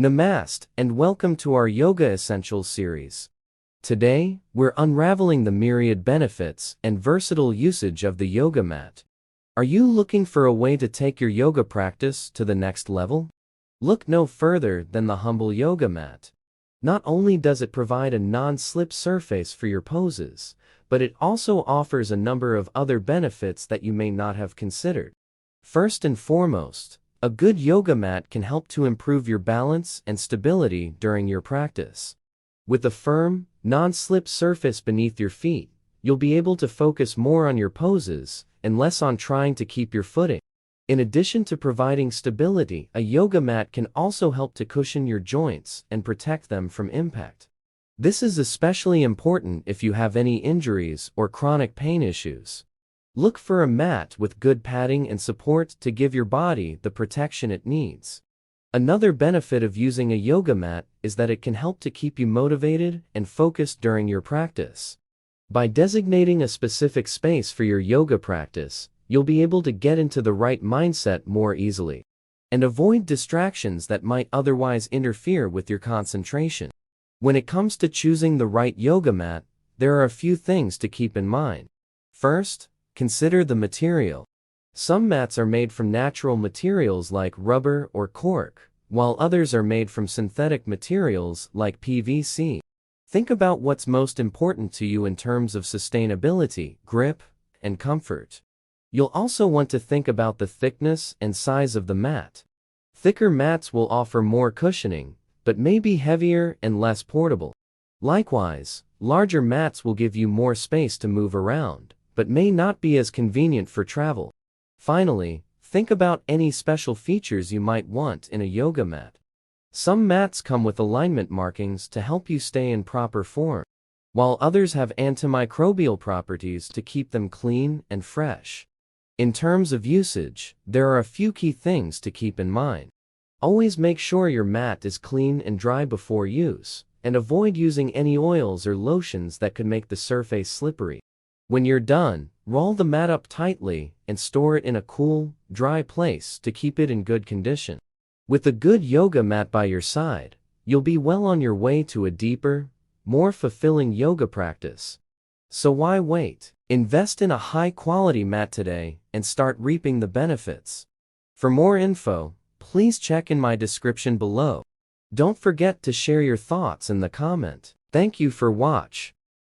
Namaste and welcome to our Yoga Essentials series. Today, we're unraveling the myriad benefits and versatile usage of the yoga mat. Are you looking for a way to take your yoga practice to the next level? Look no further than the humble yoga mat. Not only does it provide a non-slip surface for your poses, but it also offers a number of other benefits that you may not have considered. First and foremost, a good yoga mat can help to improve your balance and stability during your practice. With a firm, non-slip surface beneath your feet, you'll be able to focus more on your poses and less on trying to keep your footing. In addition to providing stability, a yoga mat can also help to cushion your joints and protect them from impact. This is especially important if you have any injuries or chronic pain issues. Look for a mat with good padding and support to give your body the protection it needs. Another benefit of using a yoga mat is that it can help to keep you motivated and focused during your practice. By designating a specific space for your yoga practice, you'll be able to get into the right mindset more easily and avoid distractions that might otherwise interfere with your concentration. When it comes to choosing the right yoga mat, there are a few things to keep in mind. First, consider the material. Some mats are made from natural materials like rubber or cork, while others are made from synthetic materials like PVC. Think about what's most important to you in terms of sustainability, grip, and comfort. You'll also want to think about the thickness and size of the mat. Thicker mats will offer more cushioning, but may be heavier and less portable. Likewise, larger mats will give you more space to move around, but may not be as convenient for travel. Finally, think about any special features you might want in a yoga mat. Some mats come with alignment markings to help you stay in proper form, while others have antimicrobial properties to keep them clean and fresh. In terms of usage, there are a few key things to keep in mind. Always make sure your mat is clean and dry before use, and avoid using any oils or lotions that could make the surface slippery. When you're done, roll the mat up tightly and store it in a cool, dry place to keep it in good condition. With a good yoga mat by your side, you'll be well on your way to a deeper, more fulfilling yoga practice. So why wait? Invest in a high-quality mat today and start reaping the benefits. For more info, please check in my description below. Don't forget to share your thoughts in the comment. Thank you for watching.